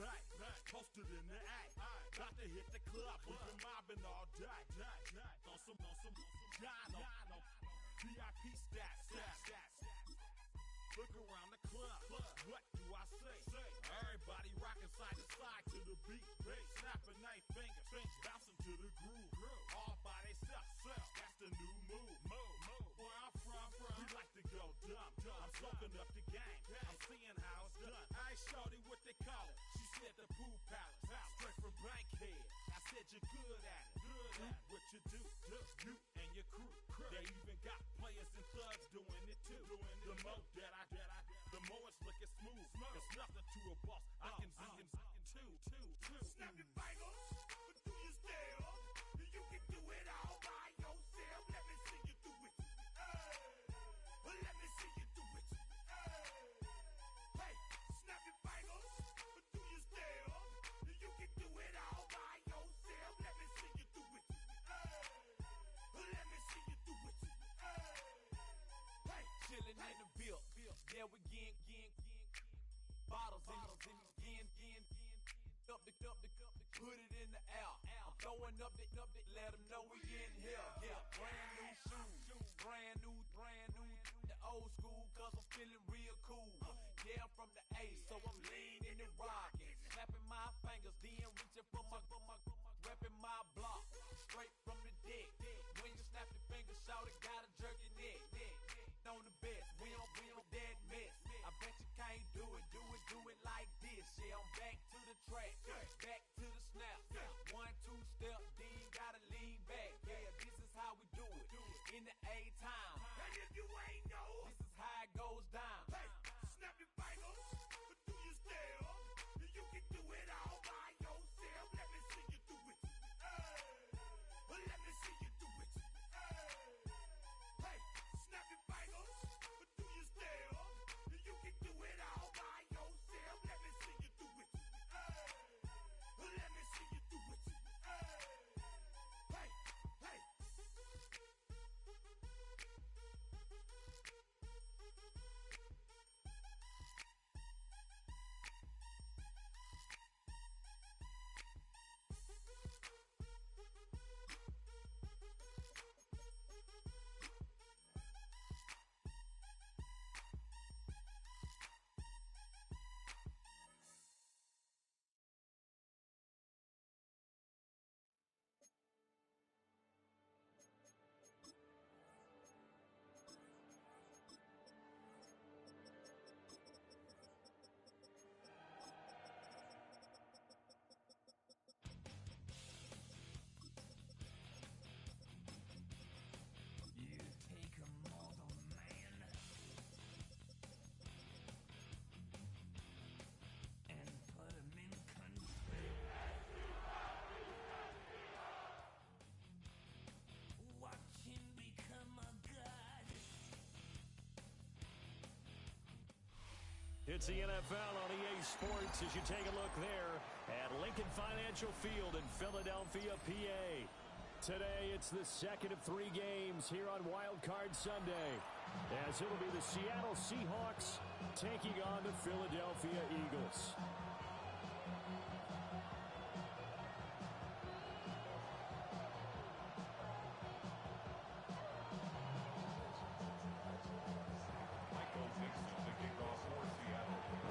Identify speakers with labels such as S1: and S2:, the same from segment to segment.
S1: back, posted in the act. Got to hit the club, we've been mobbing all day. On some Jono, VIP stats. Look around the club, what do I say? Everybody rocking side to side to the beat. Snapping their fingers, bouncing to the groove. All by themselves, that's the new move. Where I'm from, we like to go dumb. I'm soaking up the game, I'm seeing how it's done. I ain't shorty what they call it. She said the pool palace, straight from Bankhead. I said you're good at it. What you do, you and your crew. They even got players and thugs doing it too. The more the more it's looking smooth. It's nothing to a boss. I can two.
S2: Snap your fingers, but do you still? You can do it all by yourself. Let me see you do it. Let me see you do it. Hey, snap your fingers, but do you still? You can do it all by yourself. Let me see you do it. Let me see you do it. Hey,
S3: chillin' in the bill. Yeah, we getting bottles in again. Up the put it in the air. I'm throwing up the, let them know we in here. Yeah, brand new shoes, brand new. The old school, cause I'm feeling real cool. Yeah, I'm from the A, so I'm leaning and rocking. Snapping my fingers, then reaching for my repping my block. Straight from the deck. When you snap your fingers, shout it, gotta jerk your neck. On the best, we don't that mess. I bet you can't do it like this. Yeah, I'm back to the track, back to the snap. 1, 2 step, then gotta lean back. Yeah, this is how we do it in the A time.
S2: and if you ain't know,
S3: This is how it goes down.
S2: hey, snap your fingers, but do you still? You can do it all by yourself. Let me see you do it. Let me see you do it. Hey, snap your fingers, but do you still? You can do it all by yourself. Let me see you do it. Let me see you do it. Hey.
S4: You take a mortal man and put him in control. Watch him become a god.
S5: It's the NFL on EA Sports as you take a look there at Lincoln Financial Field in Philadelphia, PA. Today, it's the second of 3 games here on Wild Card Sunday, as it'll be the Seattle Seahawks taking on the Philadelphia Eagles.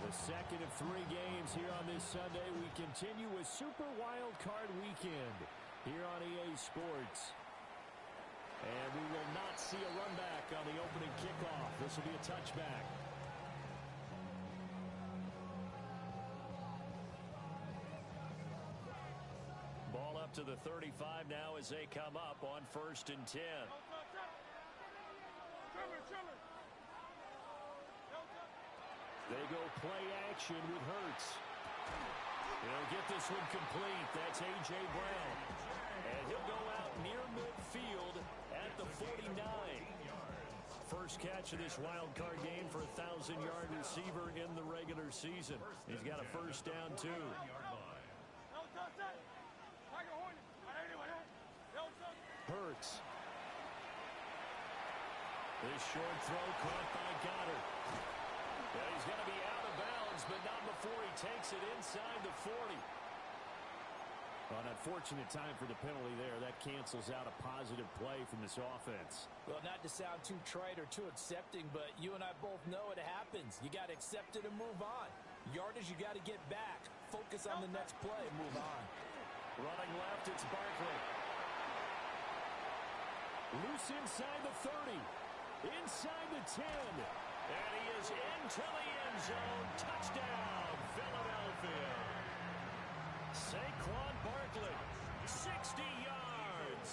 S5: The second of 3 games here on this Sunday. We continue with Super Wild Card Weekend here on EA Sports. And we will not see a run back on the opening kickoff. This will be a touchback. Ball up to the 35 now as they come up on 1st and 10. They go play action with Hurts. He'll get this one complete. That's A.J. Brown. And he'll go out near midfield at the 49. First catch of this wild card game for a 1,000-yard receiver in the regular season. He's got a first down, too. Hurts. This short throw caught by Goddard. Yeah, he's going to be out of bounds, but not before he takes it inside the 40. Well, an unfortunate time for the penalty there. That cancels out a positive play from this offense.
S6: Well, not to sound too trite or too accepting, but you and I both know it happens. You got to accept it and move on. Yardage, you got to get back. Focus on the next play and move on.
S5: Running left, it's Barkley. Loose inside the 30. Inside the 10. And he is into the end zone. Touchdown, Philadelphia. Saquon Barkley, 60 yards.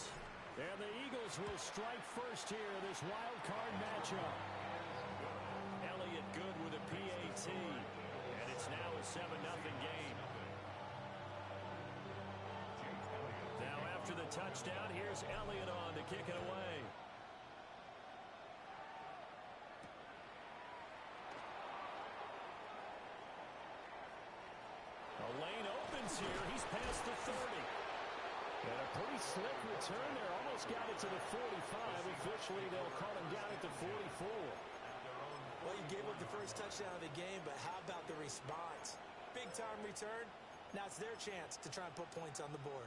S5: And the Eagles will strike first here in this wild card matchup. Elliott good with a PAT. And it's now a 7-0 game. Now after the touchdown, here's Elliott on to kick it away. A lane opens here. He's past the 30. And a pretty slick return there. Almost got it to the 45. Officially, they'll call him down at the 44.
S6: Well, you gave up the first touchdown of the game, but how about the response? Big-time return. Now it's their chance to try and put points on the board.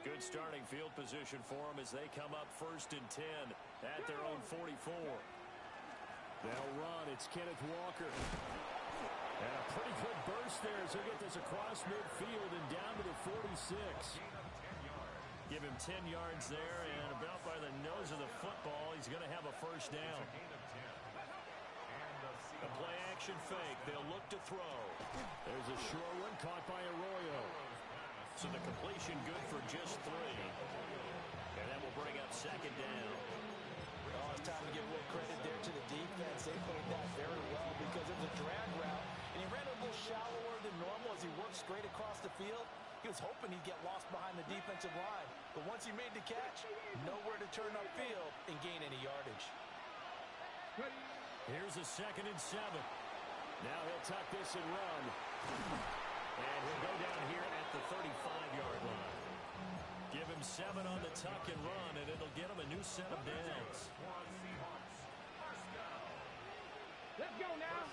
S5: Good starting field position for them as they come up 1st and 10 at their own 44. They'll run. It's Kenneth Walker. And a pretty good burst there as he'll get this across midfield and down to the 46. Give him 10 yards there, and about by the nose of the football, he's going to have a first down. A play-action fake. They'll look to throw. There's a short one caught by Arroyo. So the completion good for just 3. And that will bring up 2nd down.
S6: Oh, it's time to give a little credit there to the defense. They played that very well because it was a drag route, and he ran a little shallower than normal as he worked straight across the field. He was hoping he'd get lost behind the defensive line. But once he made the catch, nowhere to turn upfield and gain any yardage.
S5: Here's a 2nd and 7. Now he'll tuck this and run. And he'll go down here at the 35-yard line. Give him 7 on the tuck and run, and it'll get him a new set of downs.
S1: Let's go now.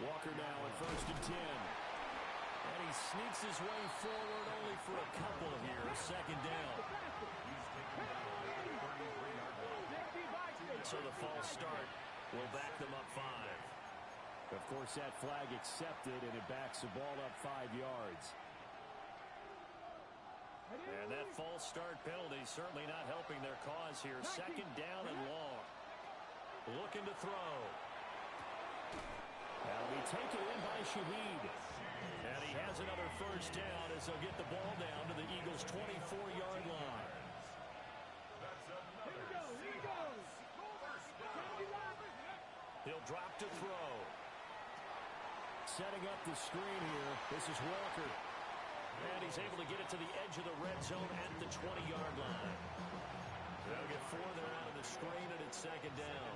S5: Walker now at 1st and 10. And he sneaks his way forward only for a couple of years. 2nd down. So the false start will back them up 5. Of course, that flag accepted, and it backs the ball up 5 yards. And that false start penalty certainly not helping their cause here. 2nd down and long. Looking to throw. That'll be taken in by Shaheed. And he has another first down as they'll get the ball down to the Eagles' 24-yard line. He'll drop to throw. Setting up the screen here. This is Walker. And he's able to get it to the edge of the red zone at the 20-yard line. They'll get 4 there out of the screen, and it's 2nd down.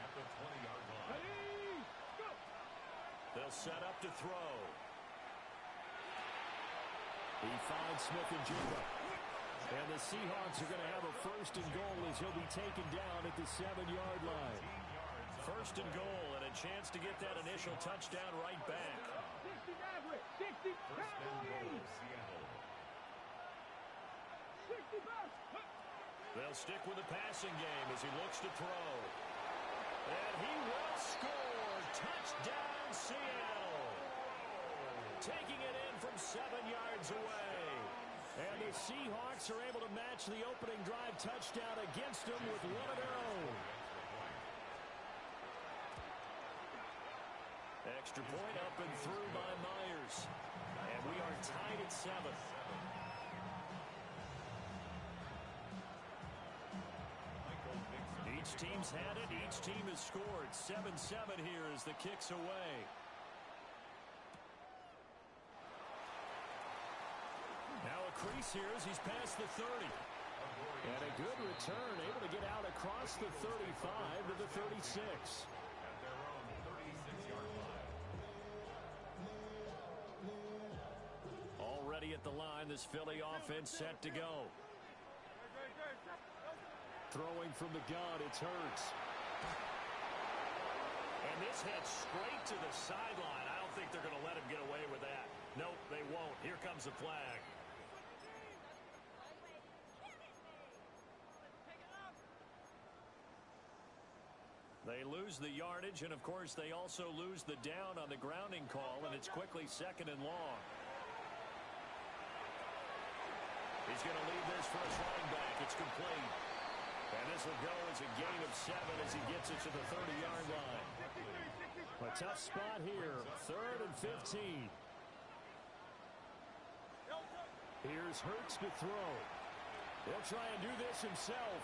S2: At the 20-yard line.
S5: They'll set up to throw. He finds Smith and Jigba. And the Seahawks are going to have a 1st and goal as he'll be taken down at the 7-yard line. 1st and goal, and a chance to get that initial touchdown right back.
S1: 60 average. 60 Cowboys. 60 bucks.
S5: They'll stick with the passing game as he looks to throw. And he will score. Touchdown, Seattle. Taking it in from 7 yards away. And the Seahawks are able to match the opening drive touchdown against them with one of their own. Extra point up and through by Myers. And we are tied at 7. Each team's had it. Each team has scored. 7-7 here as the kick's away. Now a crease here as he's past the 30. And a good return, able to get out across the 35 to the 36. Already at the line, this Philly offense set to go. Throwing from the gun, it's Hurts. And this heads straight to the sideline. I don't think they're going to let him get away with that. Nope, they won't. Here comes the flag. They lose the yardage, and, of course, they also lose the down on the grounding call, and it's quickly 2nd and long. He's going to leave this for his running back. It's complete. And this will go as a gain of 7 as he gets it to the 30-yard line. A tough spot here, 3rd and 15. Here's Hurts to throw. He'll try and do this himself.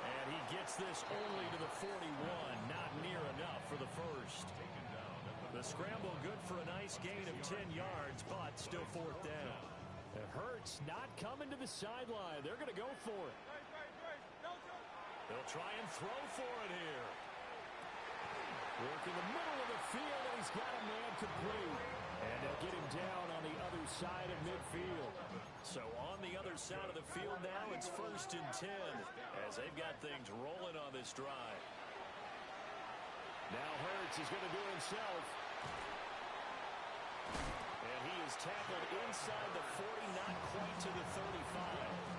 S5: And he gets this only to the 41, not near enough for the first. The scramble good for a nice gain of 10 yards, but still 4th down. And Hurts not coming to the sideline. They're going to go for it. They'll try and throw for it here. Work in the middle of the field, and he's got a man complete. And they'll get him down on the other side of midfield. So on the other side of the field now, it's 1st and 10 as they've got things rolling on this drive. Now Hurts is going to do it himself. And he is tackled inside the 40, not quite to the 35.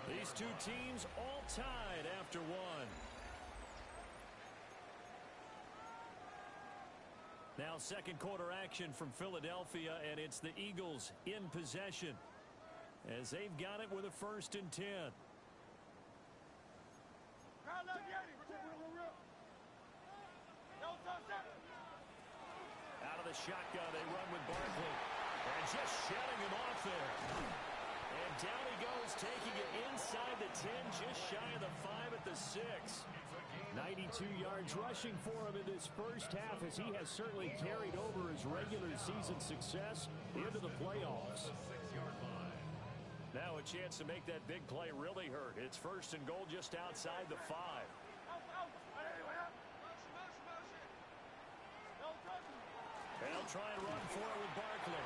S5: These two teams all tied after one. Now 2nd quarter action from Philadelphia, and it's the Eagles in possession as they've got it with a 1st and 10. Out of the shotgun, they run with Barkley. And just shutting him off there. And down he goes, taking it inside the 10, just shy of the 5 at the 6. 92 yards rushing for him in this first half, as he has certainly carried over his regular season success into the playoffs. Now a chance to make that big play really hurt. It's 1st and goal just outside the 5. And he'll try and run for it with Barkley.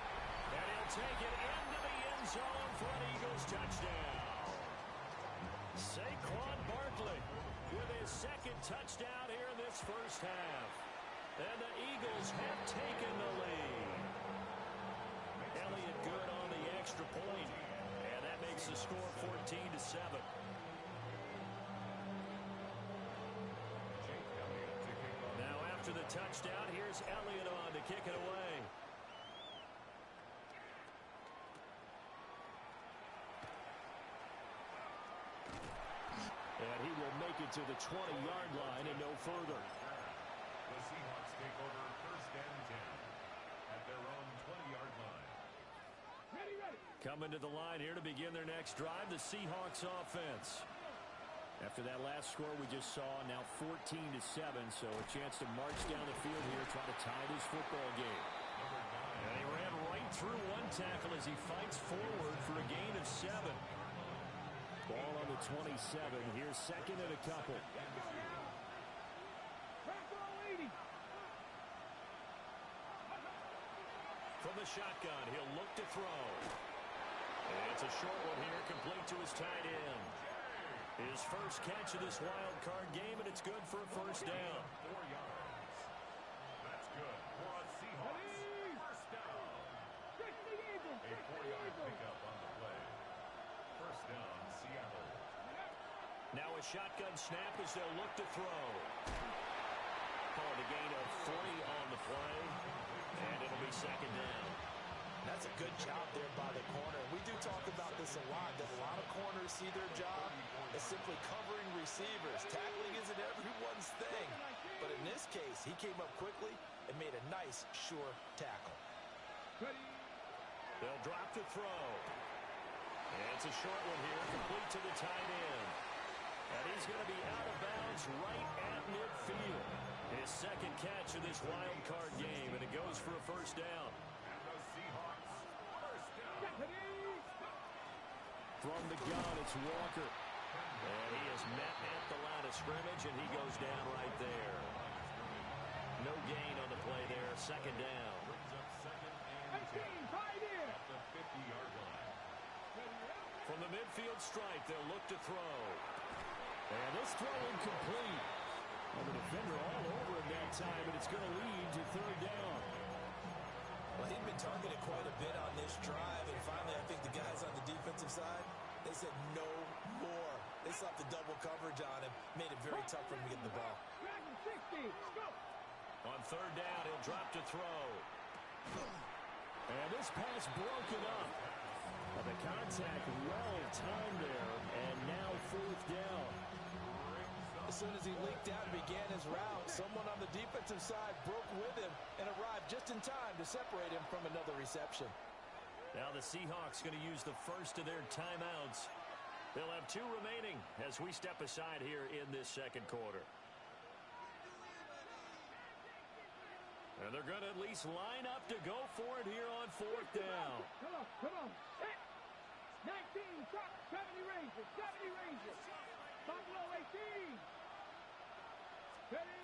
S5: And he'll take it into the end zone for an Eagles touchdown. Saquon Barkley with his 2nd touchdown here in this first half. And the Eagles have taken the lead. Elliott good on the extra point. And that makes the score 14-7. Now after the touchdown, here's Elliott on to kick it away. And he will make it to the 20-yard line and no further.
S7: The Seahawks take over 1st and 10 at their own 20-yard line.
S5: Coming to the line here to begin their next drive, the Seahawks offense. After that last score we just saw, now 14-7, so a chance to march down the field here, try to tie this football game. And he ran right through one tackle as he fights forward for a gain of 7. Ball on the 27. Here's 2nd and a couple. From the shotgun, he'll look to throw. And it's a short one here, complete to his tight end. His first catch of this wild card game, and it's good for a 1st down.
S7: 4 yards. That's good for a Seahawks 1st down. A 4-yard pickup on the play. 1st down, Seattle.
S5: Now a shotgun snap as they'll look to throw. Called a gain of 40 on the play, and it'll be 2nd down.
S6: That's a good job there by the corner. We do talk about this a lot, that a lot of corners see their job as simply covering receivers. Tackling isn't everyone's thing. But in this case, he came up quickly and made a nice, sure tackle.
S5: They'll drop to throw. And it's a short one here, complete to the tight end. And he's going to be out of bounds right at midfield. His 2nd catch of this wild card game, and it goes for a 1st down.
S7: And the Seahawks 1st down.
S5: From the gun, it's Walker. And he is met at the line of scrimmage, and he goes down right there. No gain on the play there, 2nd down.
S7: Brings up 2nd and 10. At the 50-yard line.
S5: From the midfield stripe, they'll look to throw. And this throw incomplete. And the defender all over him that time, and it's going to lead to third down.
S6: Well, he'd been targeted quite a bit on this drive, and finally I think the guys on the defensive side, they said no more. They slapped the double coverage on him, made it very tough for him to get the ball.
S5: On third down, he'll drop to throw. And this pass broken up. Well, the contact well timed there, and now fourth down.
S6: As soon as he leaked out and began his route, someone on the defensive side broke with him and arrived just in time to separate him from another reception.
S5: Now the Seahawks going to use the first of their timeouts. They'll have 2 remaining as we step aside here in this second quarter. And they're going to at least line up to go for it here on fourth down.
S8: Come on. 19, drop, 70 ranges, 70 ranges. Buffalo 18. Ready?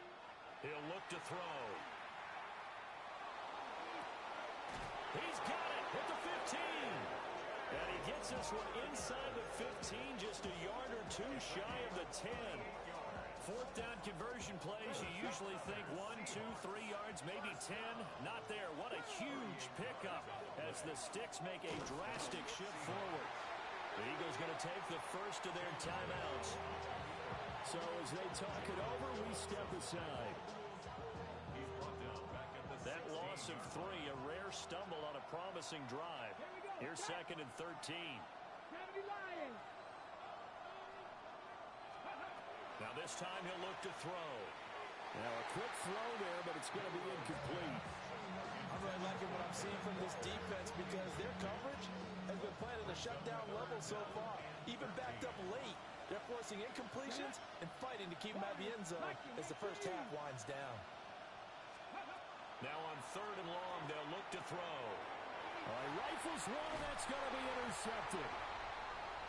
S5: He'll look to throw. He's got it at the 15. And he gets this one inside the 15, just a yard or 2 shy of the 10. Fourth down conversion plays, you usually think 1, 2, 3 yards, maybe 10. Not there. What a huge pickup as the Sticks make a drastic shift forward. The Eagles going to take the first of their timeouts. So as they talk it over, we step aside.
S7: He's brought down back at the
S5: That loss of 3, a rare stumble on a promising drive. Here's second and 13.
S8: 70 Lions.
S5: Now this time he'll look to throw. Now a quick throw there, but it's going to be incomplete.
S6: I'm really liking what I'm seeing from this defense because their coverage has been playing at a shutdown level so far. Even backed up late, they're forcing incompletions and fighting to keep them out of the end zone as the first half winds down.
S5: Now on third and long, they'll look to throw. Rifles one, that's going to be intercepted.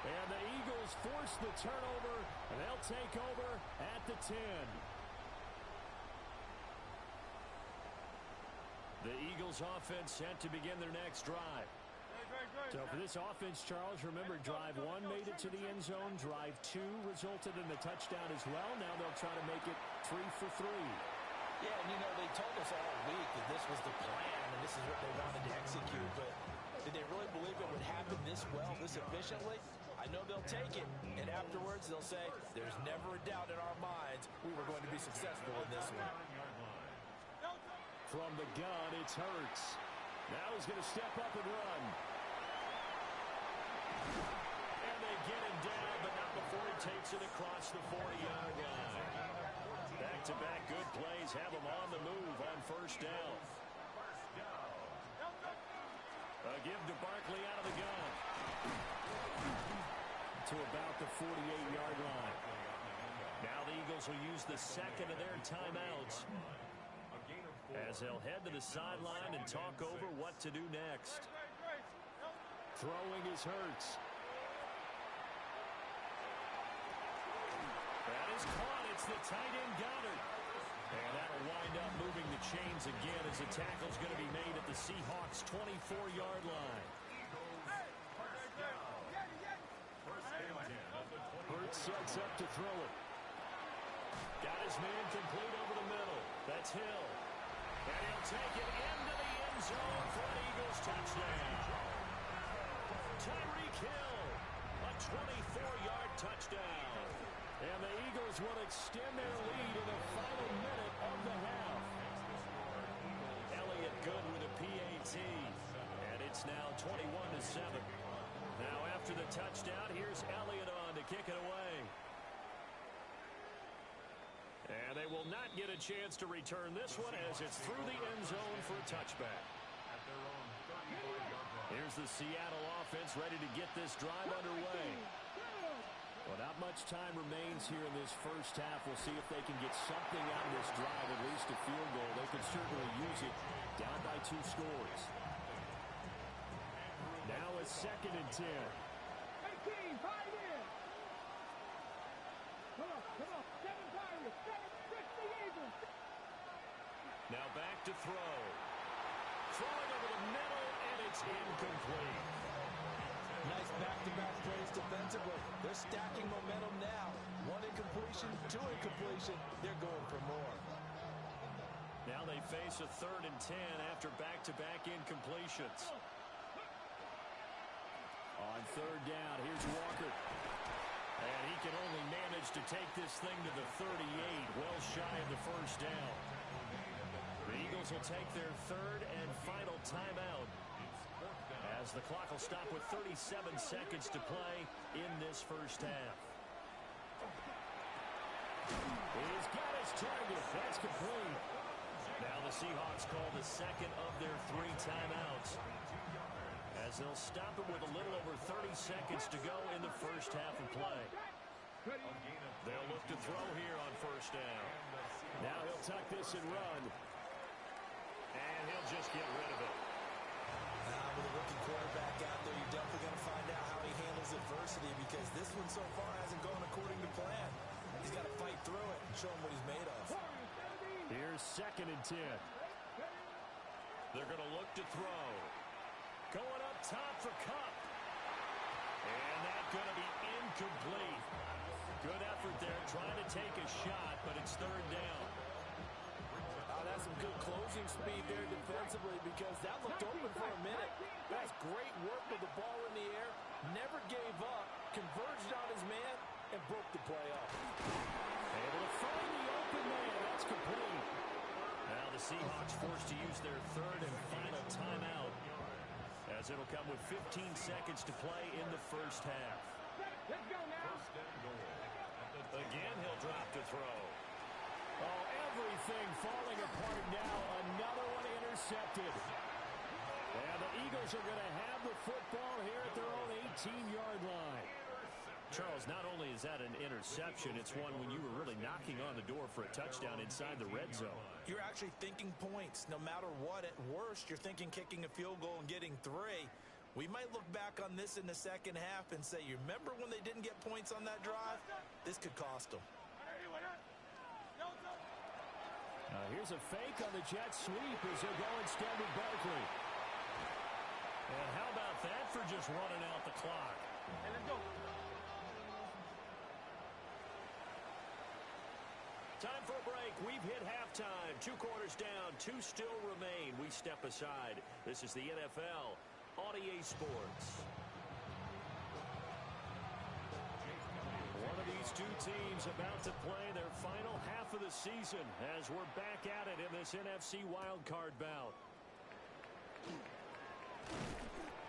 S5: And the Eagles force the turnover, and they'll take over at the 10. The Eagles offense set to begin their next drive. So for this offense, Charles, remember drive 1 made it to the end zone. Drive 2 resulted in a touchdown as well. Now they'll try to make it 3 for 3.
S6: Yeah, and you know, they told us all week that this was the plan and this is what they wanted to execute, but did they really believe it would happen this well, this efficiently? I know they'll take it, and afterwards they'll say, there's never a doubt in our minds we were going to be successful in this one.
S5: From the gun, it's Hurts. Now he's going to step up and run. And they get him down, but not before he takes it across the 40-yard line. Back-to-back good plays have him on the move on first down. A give to Barkley out of the gun. To about the 48-yard line. Now the Eagles will use the second of their timeouts as they'll head to the sideline and talk over what to do next. Throwing is Hurts. That is caught. It's the tight end Goddard. And that'll wind up moving the chains again as the tackle's going to be made at the Seahawks' 24-yard line. Hurts sets up to throw it. Got his man complete over the middle. That's Hill. And he'll take it into the end zone for an Eagles touchdown. Tyreek Hill, a 24-yard touchdown. And the Eagles will extend their lead in the final minute of the half. Elliott good with a PAT. And it's now 21-7. Now after the touchdown, here's Elliott on to kick it away. And they will not get a chance to return this one as it's through the end zone for a touchback. Here's the Seattle offense ready to get this drive underway. Well, not much time remains here in this first half. We'll see if they can get something out of this drive, at least a field goal. They can certainly use it down by 2 scores. Now it's second and 10.
S8: 18, 5 in. Come on. 7 Pirates, 7 Christy Eagles.
S5: Now back to throw. Throwing over the middle, and it's incomplete.
S6: Nice back-to-back plays defensively. They're stacking momentum now. One incompletion, two incompletion. They're going for more.
S5: Now they face a 3rd and 10 after back-to-back incompletions. On 3rd down, here's Walker. And he can only manage to take this thing to the 38, well shy of the first down. The Eagles will take their 3rd and final timeout, as the clock will stop with 37 seconds to play in this first half. He's got his target. That's complete. Now the Seahawks call the second of their 3 timeouts, as they'll stop it with a little over 30 seconds to go in the first half of play. They'll look to throw here on 1st down. Now he'll tuck this and run. And he'll just get rid of it.
S6: With a rookie quarterback out there, you're definitely going to find out how he handles adversity, because this one so far hasn't gone according to plan. He's got to fight through it and show him what he's made of.
S5: Here's 2nd and 10. They're going to look to throw. Going up top for Cup. And that's going to be incomplete. Good effort there, trying to take a shot, but it's 3rd down.
S6: That's some good closing speed there defensively, because that looked open for a minute. That's great work with the ball in the air. Never gave up, converged on his man, and broke the play up.
S5: Able to find the open man. That's complete. Now the Seahawks forced to use their 3rd and final timeout, as it'll come with 15 seconds to play in the first half.
S8: Let's go now.
S5: Again, he'll drop to throw. Oh, everything falling apart now. Another one intercepted. And the Eagles are going to have the football here at their own 18-yard line. Charles, not only is that an interception, it's one when you were really knocking on the door for a touchdown inside the red zone.
S6: You're actually thinking points. No matter what, at worst, you're thinking kicking a field goal and getting 3. We might look back on this in the second half and say, you remember when they didn't get points on that drive? This could cost them.
S5: Here's a fake on the jet sweep as they go instead with Barkley. And how about that for just running out the clock?
S8: Hey, let's go.
S5: Time for a break. We've hit halftime. 2 quarters down. 2 still remain. We step aside. This is the NFL on EA Sports. One of these 2 teams about to play their final half of the season as we're back at it in this NFC wildcard bout.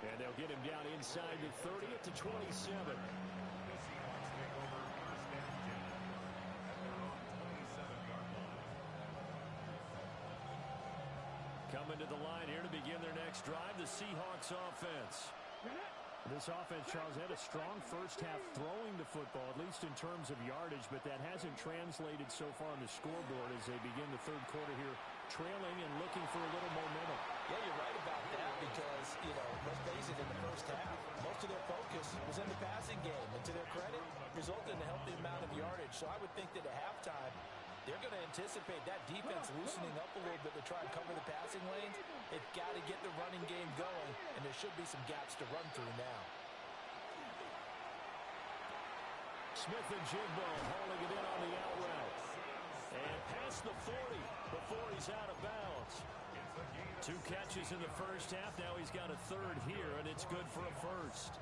S5: And they'll get him down inside the 30 to 27. Coming to the line here to begin their next drive, the Seahawks offense. This offense, Charles, had a strong first half throwing the football, at least in terms of yardage, but that hasn't translated so far on the scoreboard as they begin the 3rd quarter here, trailing and looking for a little momentum.
S6: Yeah, you're right about that, because, let's face it, in the first half, most of their focus was in the passing game, and to their credit, resulted in a healthy amount of yardage. So I would think that at halftime, they're going to anticipate that defense loosening up a little bit to try and cover the passing lanes. They've got to get the running game going, and there should be some gaps to run through now.
S5: Smith and Jigbo hauling it in on the out route. And past the 40 before he's out of bounds. 2 catches in the first half. Now he's got a 3rd here, and it's good for a first.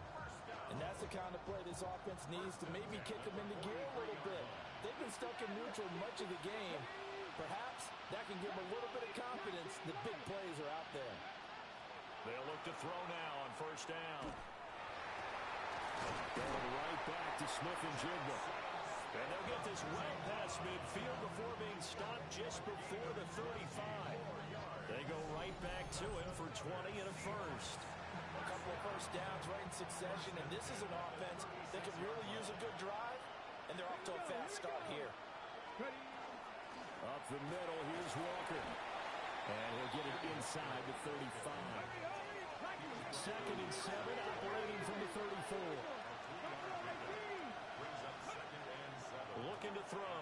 S6: And that's the kind of play this offense needs to maybe kick them into gear a little bit. They've been stuck in neutral much of the game. Perhaps that can give them a little bit of confidence. The big plays are out there.
S5: They'll look to throw now on 1st down. Going right back to Smith and Jigba. And they'll get this well past midfield before being stopped just before the 35. They go right back to him for 20 and a first.
S6: A couple of first downs right in succession, and this is an offense that could really use a good drive, and they're off to a fast start here.
S5: Up the middle, here's Walker. And he'll get it inside the 35. 2nd and 7, operating from the 34. Looking to throw.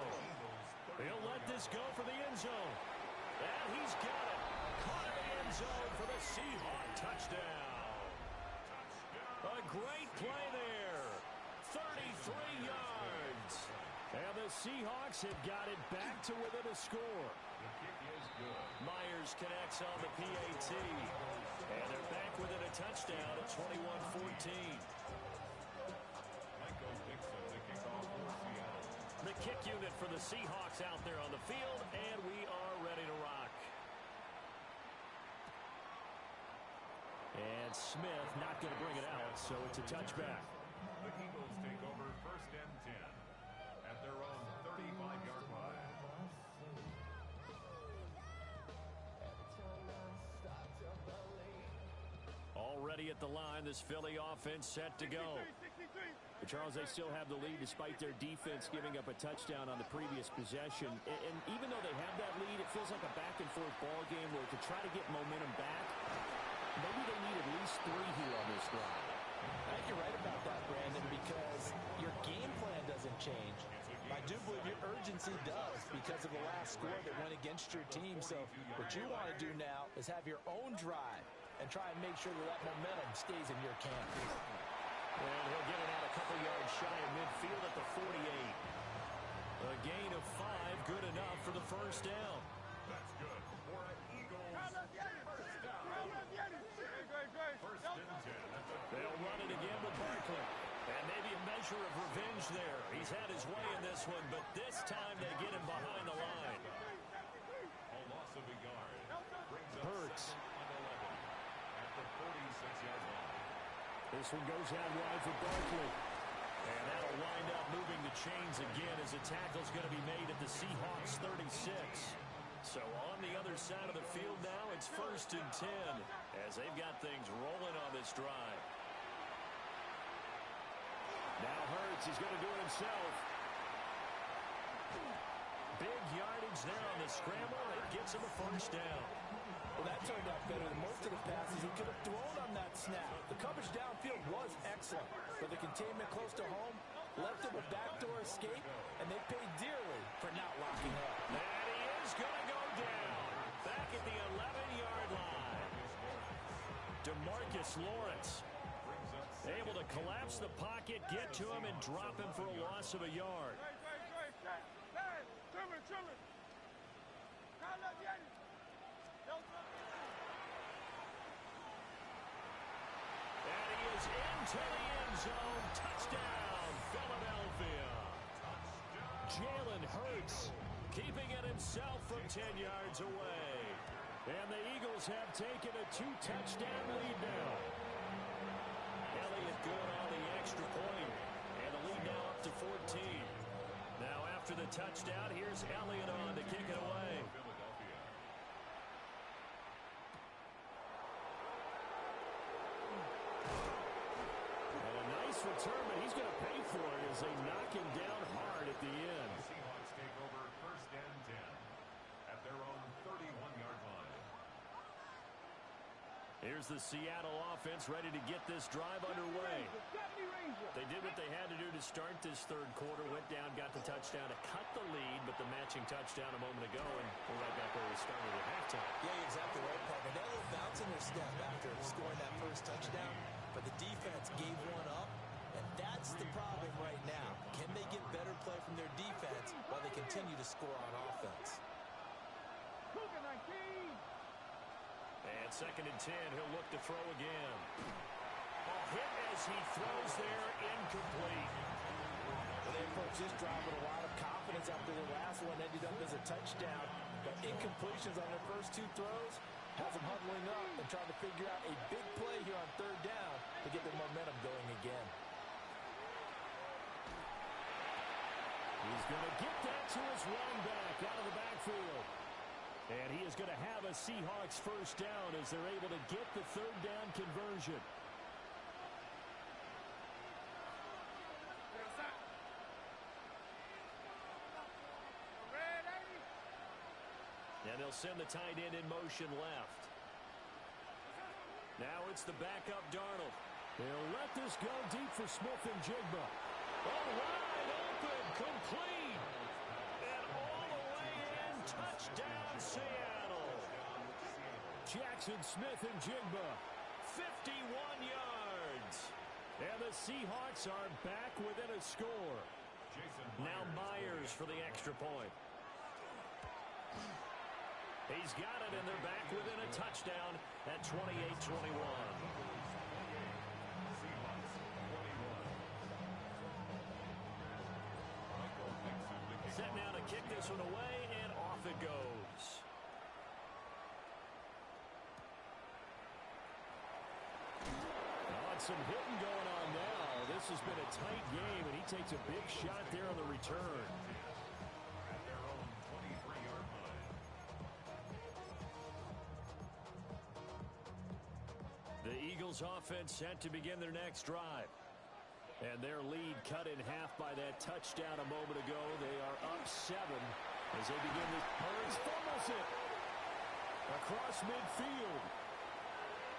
S5: He'll let this go for the end zone. And he's got it. Caught in the end end zone for the Seahawk touchdown. A great play there. 33 yards. And the Seahawks have got it back to within a score.
S7: The kick is good.
S5: Myers connects on the PAT. And they're back within a touchdown at 21-14.
S7: Michael Dixon, the kickoff for Seattle.
S5: The kick unit for the Seahawks out there on the field, and we are ready to rock. And Smith not going to bring it out, so it's a touchback.
S7: The Eagles take over 1st and 10 at their own 35-yard line.
S5: Already at the line, this Philly offense set to go. But Charles, they still have the lead despite their defense giving up a touchdown on the previous possession. And even though they have that lead, it feels like a back-and-forth ball game where to try to get momentum back, maybe they need at least 3 here on this drive.
S6: I think you're right about that, Brandon, because your game plan doesn't change. I do believe your urgency does because of the last score that went against your team. So what you want to do now is have your own drive and try and make sure that that momentum stays in your camp.
S5: And he'll get it out a couple yards shy of midfield at the 48. A gain of 5, good enough for the first down.
S7: That's good for an Eagles first down. 1st and 10.
S5: They'll run it again with Barkley. And maybe a measure of revenge there. He's had his way in this one, but this time they get him behind the line.
S7: A loss of a yard. Brings up
S5: Hurts.
S7: 2nd and 11 at the 46-yard line.
S5: This one goes out wide for Barkley. And that'll wind up moving the chains again as a tackle's going to be made at the Seahawks 36. So on the other side of the field now, it's 1st and 10 as they've got things rolling on this drive. Now Hurts is going to do it himself. Big yardage there on the scramble. It gets him a first down.
S6: Well, that turned out better than most of the passes he could have thrown on that snap. The coverage downfield was excellent, but the containment close to home left him a backdoor escape, and they paid dearly for not locking up.
S5: And he is going to go down. Back at the 11-yard line. DeMarcus Lawrence able to collapse the pocket, get to him, and drop him for a loss of a yard. And he is into the end zone. Touchdown, Philadelphia. Jalen Hurts keeping it himself from 10 yards away. And the Eagles have taken a 2-touchdown lead now. Elliott good on the extra point. And the lead now up to 14. Now after the touchdown, here's Elliott on to kick it away. And a nice return, but he's going to pay for it as they knock him down hard at the end.
S7: Seahawks take over 1st and 10 at their own 31-yard line.
S5: Here's the Seattle offense ready to get this drive underway. They did what they had to do to start this third quarter. Went down, got the touchdown to cut the lead, but the matching touchdown a moment ago, and we're right back where we started at halftime.
S6: Yeah, you're exactly right, Parker. They had a little bounce in their step after scoring that first touchdown, but the defense gave one up, and that's the problem right now. Can they get better play from their defense while they continue to score on offense?
S5: And 2nd and 10, he'll look to throw again. A hit as he throws there, incomplete.
S6: Well, they approached this drive with a lot of confidence after the last one ended up as a touchdown. But incompletions on their first 2 throws has them huddling up and trying to figure out a big play here on 3rd down to get their momentum going again.
S5: He's going to get that to his running back out of the backfield. And he is going to have a Seahawks first down as they're able to get the 3rd down conversion. And they'll send the tight end in motion left. Now it's the backup Darnold. They'll let this go deep for Smith and Jigba. Oh, wide open, complete. And all the way in, touchdown Seattle. Jackson Smith-Njigba, 51 yards. And the Seahawks are back within a score. Now Myers for the extra point. He's got it, and they're back within a touchdown at 28-21. Set now to kick this one away, and off it goes. Some hitting going on now. This has been a tight game, and he takes a big shot there on the return.
S7: At their own 23-yard line.
S5: The Eagles offense set to begin their next drive. And their lead cut in half by that touchdown a moment ago. They are up 7 as they begin this. Hurts fumbles it across midfield.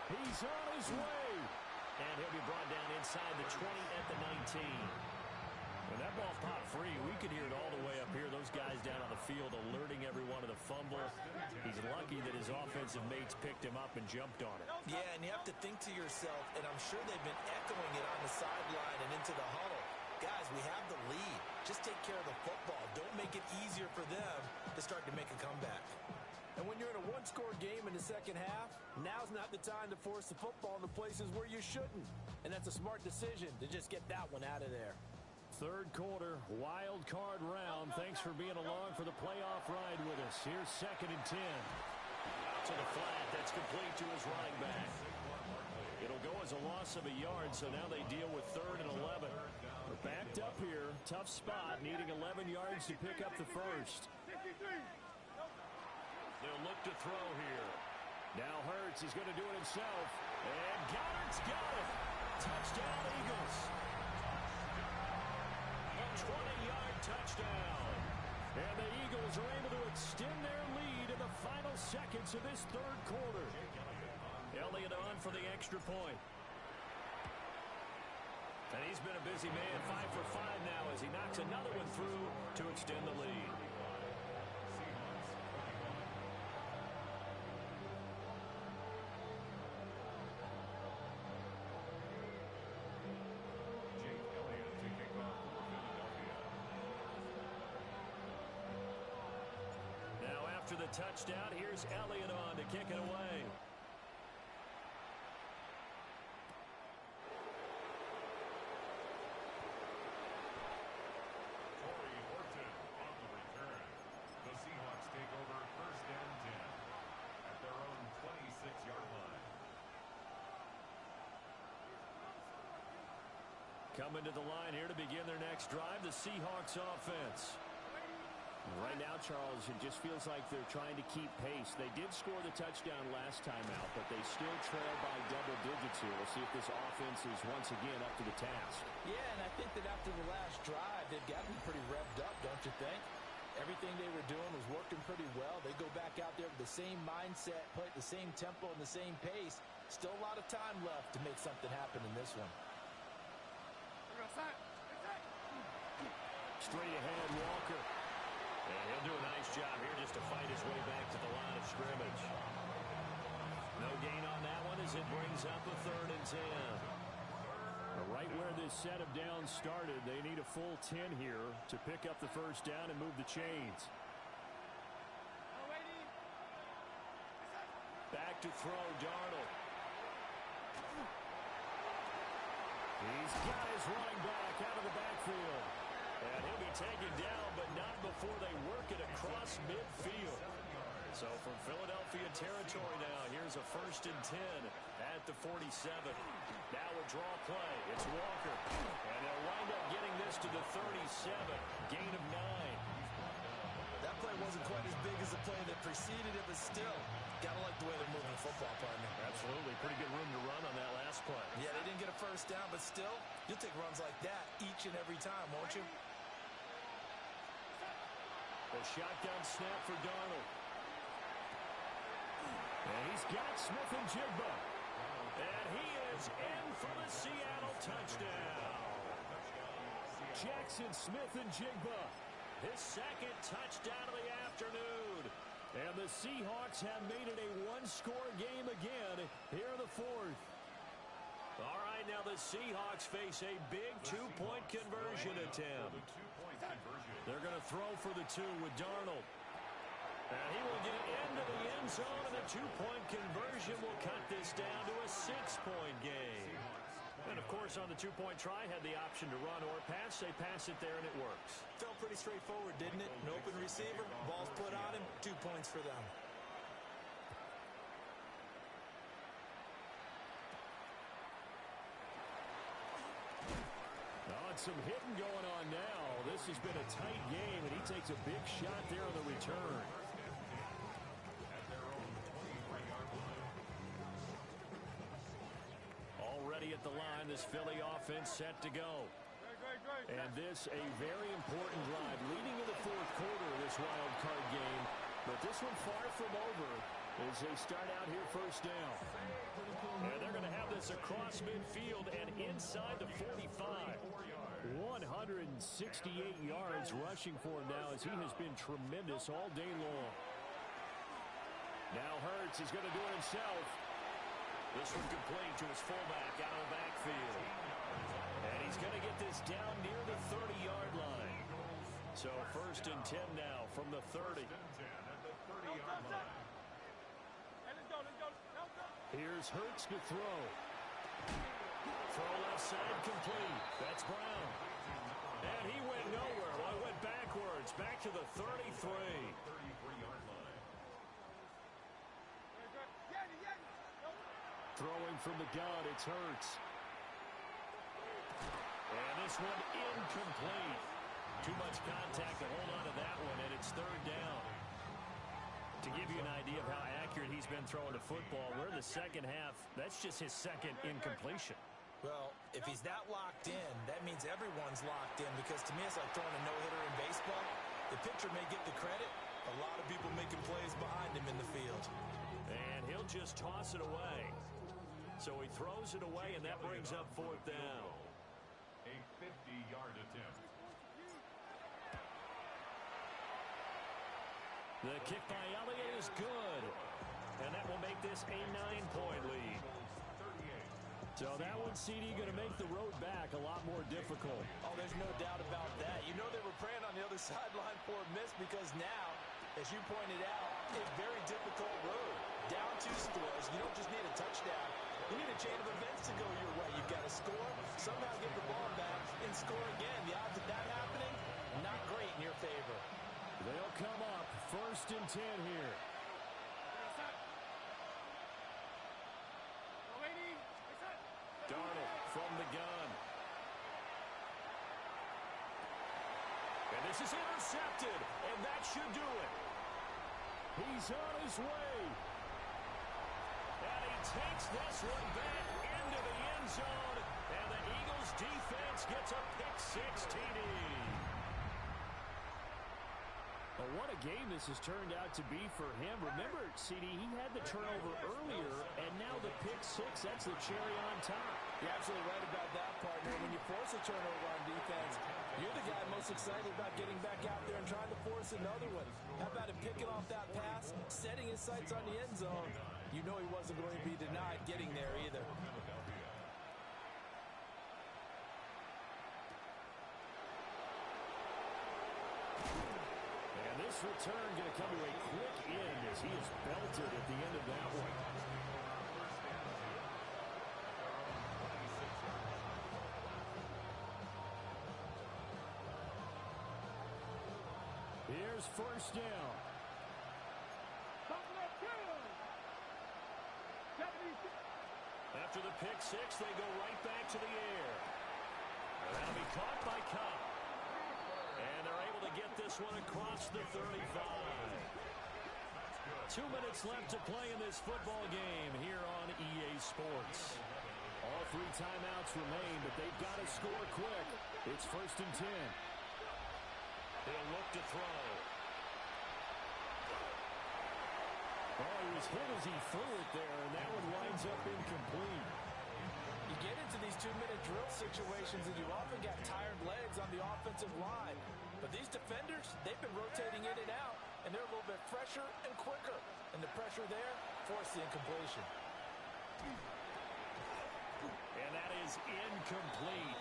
S5: He's on his way. And he'll be brought down inside the 20 at the 19. When that ball popped free, we could hear it all the way up here. Those guys down on the field alerting everyone of the fumble. He's lucky that his offensive mates picked him up and jumped on it.
S6: Yeah, and you have to think to yourself, and I'm sure they've been echoing it on the sideline and into the huddle. Guys, we have the lead. Just take care of the football. Don't make it easier for them to start to make a comeback. And when you're in a one-score game in the second half, now's not the time to force the football in the places where you shouldn't. And that's a smart decision to just get that one out of there.
S5: Third quarter, wild card round. Thanks for being along for the playoff ride with us. Here's 2nd and 10. Out to the flat. That's complete to his running back. It'll go as a loss of a yard, so now they deal with 3rd and 11. We're backed up here. Tough spot, needing 11 yards to pick up the first. They'll look to throw here. Now Hurts is going to do it himself. And Goddard's got it. Touchdown, Eagles. A 20-yard touchdown. And the Eagles are able to extend their lead in the final seconds of this third quarter. Elliott on for the extra point. And he's been a busy man, 5 for 5 now as he knocks another one through to extend the lead. After the touchdown, here's Elliott on to kick it away.
S7: Torrey Horton on the return. The Seahawks take over 1st and 10 at their own 26-yard line.
S5: Coming to the line here to begin their next drive, the Seahawks offense. Right now, Charles, it just feels like they're trying to keep pace. They did score the touchdown last time out, but they still trail by double digits here. We'll see if this offense is once again up to the task.
S6: Yeah, and I think that after the last drive, they've got to be pretty revved up, don't you think? Everything they were doing was working pretty well. They go back out there with the same mindset, play at the same tempo and the same pace. Still a lot of time left to make something happen in this one.
S5: Straight ahead, Walker. And he'll do a nice job here just to fight his way back to the line of scrimmage. No gain on that one as it brings up a 3rd and 10. Right where this set of downs started, they need a full 10 here to pick up the first down and move the chains. Back to throw, Darnold. He's got his running back out of the backfield. And he'll be taken down, but not before they work it across midfield. So from Philadelphia territory now, here's a 1st and 10 at the 47. Now a draw play. It's Walker. And they'll wind up getting this to the 37. Gain of 9.
S6: That play wasn't quite as big as the play that preceded it, but still, gotta like the way they're moving the football, partner.
S5: Absolutely. Pretty good room to run on that last play.
S6: Yeah, they didn't get a first down, but still, you'll take runs like that each and every time, won't you?
S5: The shotgun snap for Darnold. And he's got Smith-Njigba. And he is in for the Seattle touchdown. Jackson Smith-Njigba, his 2nd touchdown of the afternoon. And the Seahawks have made it a one-score game again here in the fourth. All right, now the Seahawks face a big two-point conversion attempt. They're going to throw for the two with Darnold. And he will get into the end zone, and the two-point conversion will cut this down to a 6-point game. And, of course, on the two-point try, had the option to run or pass. They pass it there, and it works.
S6: Felt pretty straightforward, didn't it? An open receiver, ball's put on him, 2 points for them.
S5: Some hitting going on now. This has been a tight game, and he takes a big shot there on the return. Already at the line, this Philly offense set to go. And this a very important drive leading in the fourth quarter of this wild card game. But this one far from over as they start out here first down. And they're going to have this across midfield and inside the 45. 168 yards rushing for him now as he has been tremendous all day long. Now Hurts is going to do it himself. This one complete to his fullback out of the backfield. And he's going to get this down near the 30-yard line. So 1st and 10 now from the 30. Here's Hurts to throw. Throw left side complete. That's Brown. And he went nowhere. Well, he went backwards. Back to the 33.
S7: 33-yard line.
S5: Throwing from the gun, it's Hurts. And this one incomplete. Too much contact to hold on to that one, and it's 3rd down. To give you an idea of how accurate he's been throwing the football, we're in the second half. That's just his 2nd incompletion.
S6: Well, if he's that locked in, that means everyone's locked in, because to me it's like throwing a no-hitter in baseball. The pitcher may get the credit. A lot of people making plays behind him in the field.
S5: And he'll just toss it away. So he throws it away, and that brings up 4th down.
S7: A 50-yard attempt.
S5: The kick by Elliott is good. And that will make this a 9-point lead. So that one, CD, going to make the road back a lot more difficult.
S6: Oh, there's no doubt about that. You know they were praying on the other sideline for a miss, because now, as you pointed out, a very difficult road. Down 2 scores. You don't just need a touchdown. You need a chain of events to go your way. You've got to score, somehow get the ball back, and score again. The odds of that happening, not great in your favor.
S5: They'll come up 1st and 10 here. Darnold from the gun. And this is intercepted, and that should do it. He's on his way. And he takes this one back into the end zone, and the Eagles defense gets a pick-6 TD. Well, what a game this has turned out to be for him. Remember, CD, he had the turnover earlier, and now the pick-6, that's the cherry on top.
S6: You're absolutely right about that, partner. When you force a turnover on defense, you're the guy most excited about getting back out there and trying to force another one. How about him picking off that pass, setting his sights on the end zone? You know he wasn't going to be denied getting there either.
S5: This return going to come to a quick end as he is belted at the end of that one. Here's 1st down. After the pick-6, they go right back to the air. And that'll be caught by Cobb. And they're able to get this one across the 35. 2 minutes left to play in this football game here on EA Sports. All 3 timeouts remain, but they've got to score quick. It's 1st and 10. He'll look to throw. Oh, he was hit as he threw it there, and that one winds up incomplete.
S6: You get into these 2-minute drill situations, and you often got tired legs on the offensive line. But these defenders, they've been rotating in and out. and they're a little bit fresher and quicker. And the pressure there forced the incompletion.
S5: And that is incomplete.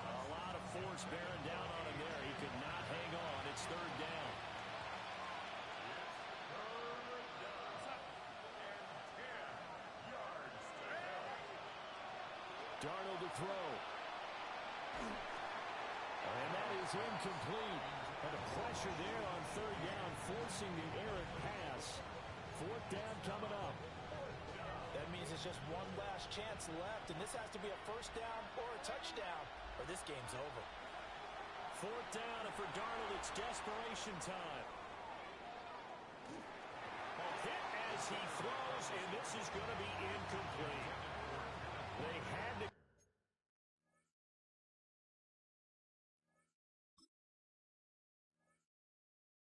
S5: A lot of force bearing down on him there. He could not hang on. It's third down. Darnold to throw. And that is incomplete. And the pressure there on third down, forcing the errant pass. Fourth down coming up.
S6: That means it's just one last chance left, and this has to be a first down or a touchdown, or this game's over.
S5: Fourth down, and for Darnold, it's desperation time. A hit as he throws, and this is going to be incomplete. They had to